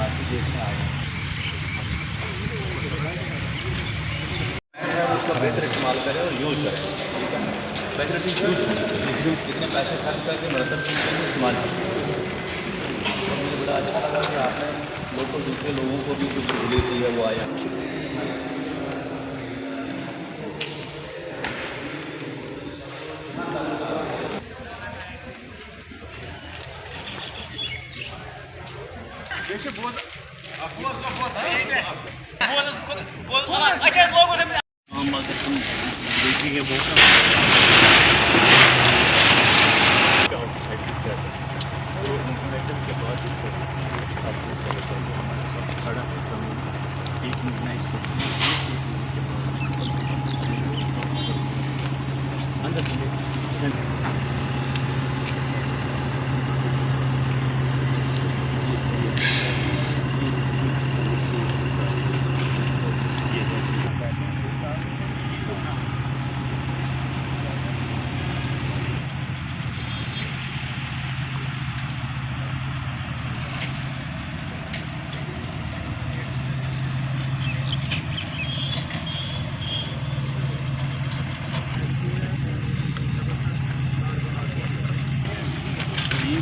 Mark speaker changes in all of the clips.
Speaker 1: हाथी देखने आए हैं। उसका बेहतर इस्तेमाल करें और यूज़ करें, ठीक है। फैसिलिटीज यूज़ करें, कितने पैसे खर्च करके मरतब इस्तेमाल करें। और मुझे बड़ा अच्छा लगा कि आपने लोकल दूसरे लोगों को भी कुछ सहूलियत दी है, वो आया।
Speaker 2: देखेंगे वो के बाद खड़ा एक महीना इसको अंदर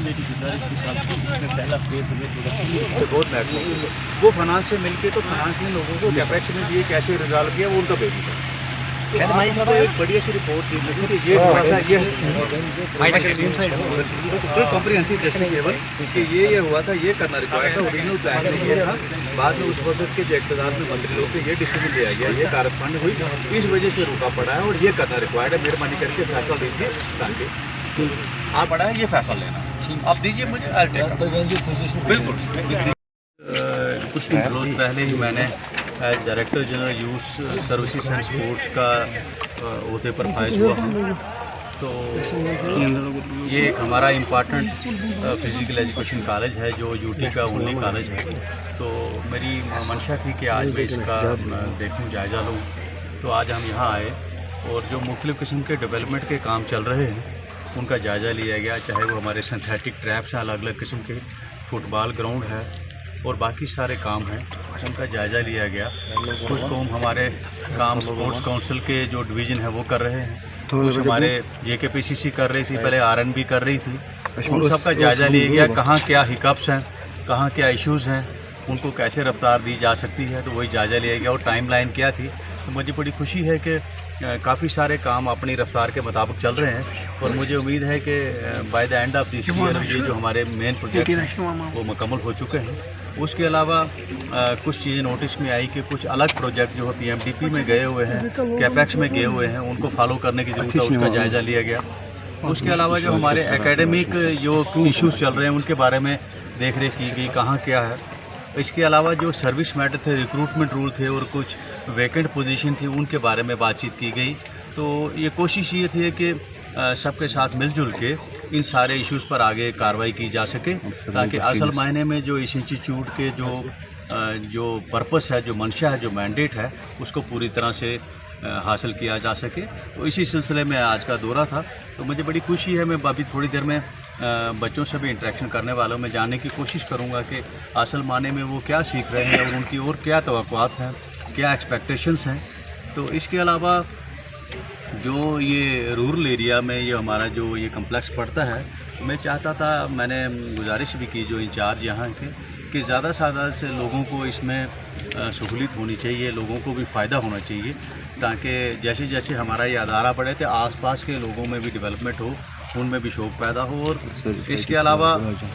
Speaker 2: मेरी गुजारिश के साथ इसमें पहला फेज हमें बहुत महत्वपूर्ण वो फाइनेंस से मिलके तो फाइनेंस ने लोगों को कैपेक्स में दिए कैसे रिजॉल्व किया वो उनका बेबी था। तो एक बढ़िया सी रिपोर्ट दी थी कि ये कॉम्प्रिहेंसिव टेस्टिंग लेवल कि ये हुआ था, ये करना रिक्वायर्ड था, ओरिजिनल प्लान में ये था। बाद में उस वक्त के जो इक़्तिदार में मंत्री लोग थे ये डिसीजन लिया गया, ये कारस्पॉन्ड हुई, इस वजह से रुका पड़ा है और ये करना रिक्वायर्ड है। मेहरबानी करके फैसला दीजिए ताकि आप पड़ा है ये फैसला लेना आप दीजिए मुझे। बिल्कुल कुछ दिन रोज़ पहले ही मैंने director general youth services and sports का ओहदे पर फाइज हुआ हूँ। तो ये एक हमारा इम्पॉर्टेंट फिज़िकल एजुकेशन कॉलेज है जो यूटी का ओनली कॉलेज है। तो मेरी मंशा थी कि आज मैं इसका देखूँ, जायज़ा लूँ। तो आज हम यहाँ आए और जो मुख्तलिफ़ किस्म के डेवलपमेंट के काम चल रहे हैं उनका जायज़ा लिया गया, चाहे वो हमारे सिंथेटिक ट्रैप्स हैं, अलग अलग किस्म के फुटबॉल ग्राउंड है और बाकी सारे काम हैं, उनका जायज़ा लिया गया। कुछ काम हमारे काम स्पोर्ट्स काउंसिल के जो डिवीज़न है वो कर रहे हैं, कुछ हमारे JKPCC कर रही थी, पहले RNB कर रही थी। उन सब का जायज़ा लिया गया, कहाँ क्या हिकअप्स हैं, कहाँ क्या इश्यूज़ हैं, उनको कैसे रफ्तार दी जा सकती है, तो वही जायज़ा लिया गया। और टाइमलाइन क्या थी, तो मुझे बड़ी खुशी है कि काफ़ी सारे काम अपनी रफ्तार के मुताबिक चल रहे हैं और मुझे उम्मीद है कि by the end of this year ये जो हमारे मेन प्रोजेक्ट हैं वो मुकम्मल हो चुके हैं। उसके अलावा कुछ चीज़ें नोटिस में आई कि कुछ अलग प्रोजेक्ट जो PMDP में गए हुए हैं, कैपेक्स में गए हुए हैं, उनको फॉलो करने की ज़रूरत है, उसका जायज़ा लिया गया। उसके अलावा जो हमारे एकेडमिक जो इश्यूज़ चल रहे हैं उनके बारे में देख रेख की गई, कहाँ क्या है। इसके अलावा जो सर्विस मैटर थे, रिक्रूटमेंट रूल थे और कुछ वैकेंट पोजीशन थी, उनके बारे में बातचीत की गई। तो ये कोशिश ये थी कि सबके साथ मिलजुल के इन सारे इश्यूज़ पर आगे कार्रवाई की जा सके ताकि असल मायने में जो इस इंस्टीट्यूट के जो पर्पस है, जो मंशा है, जो मैंडेट है, उसको पूरी तरह से हासिल किया जा सके। तो इसी सिलसिले में आज का दौरा था। तो मुझे बड़ी खुशी है, मैं अभी थोड़ी देर में बच्चों से भी इंटरेक्शन करने वालों में जानने की कोशिश करूंगा कि असल माने में वो क्या सीख रहे हैं और उनकी और क्या तवक्कुआत हैं, क्या एक्सपेक्टेशंस हैं। तो इसके अलावा जो ये रूरल एरिया में ये हमारा जो ये कम्प्लेक्स पड़ता है, मैं चाहता था, मैंने गुजारिश भी की जो इंचार्ज यहाँ के कि ज़्यादा से ज़्यादा से लोगों को इसमें सहूलियत होनी चाहिए, लोगों को भी फ़ायदा होना चाहिए ताकि जैसे जैसे हमारा ये अदारा बढ़े तो आसपास के लोगों में भी डेवलपमेंट हो, उनमें भी शौक़ पैदा हो। और इसके अलावा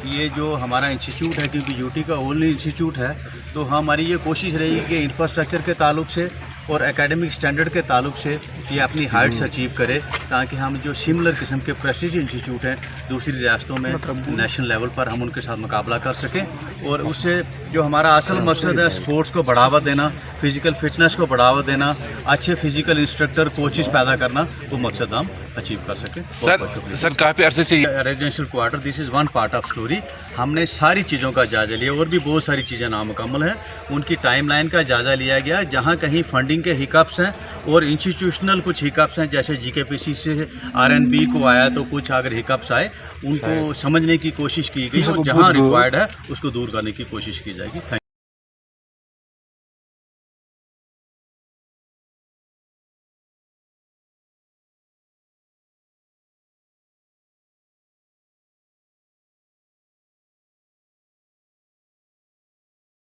Speaker 2: ये जो हमारा इंस्टीट्यूट है, क्योंकि यूटी का ओनली इंस्टीट्यूट है, तो हमारी ये कोशिश रहेगी कि इंफ्रास्ट्रक्चर के ताल्लुक से और एकेडमिक स्टैंडर्ड के ताल्लुक से ये अपनी हाइट्स अचीव करे ताकि हम जो सिमिलर किस्म के प्रेस्टीज इंस्टीट्यूट हैं दूसरी रियासतों में नेशनल लेवल पर हम उनके साथ मुकाबला कर सकें। और उससे जो हमारा असल मकसद है स्पोर्ट्स को बढ़ावा देना, फिज़िकल फिटनेस को बढ़ावा देना, अच्छे फिज़िकल इंस्ट्रक्टर कोचेस पैदा करना, वो मकसद हम अचीव कर सकें।
Speaker 3: सर काफ़ी अरसे से
Speaker 1: residential quarter, this is one part of story. हमने सारी चीज़ों का जायज़ा लिया और भी बहुत सारी चीज़ें नामुकम्मल हैं, उनकी टाइमलाइन का जायज़ा लिया गया। जहाँ कहीं फंडिंग के हिकअप्स हैं और इंस्टीट्यूशनल कुछ हिकअप्स हैं, जैसे JKPCC से RNB को आया तो कुछ अगर हिकअप्स आए उनको समझने की कोशिश की गई और जहाँ रिक्वायर्ड है उसको दूर करने की कोशिश की जाएगी। जाएगी। थैंक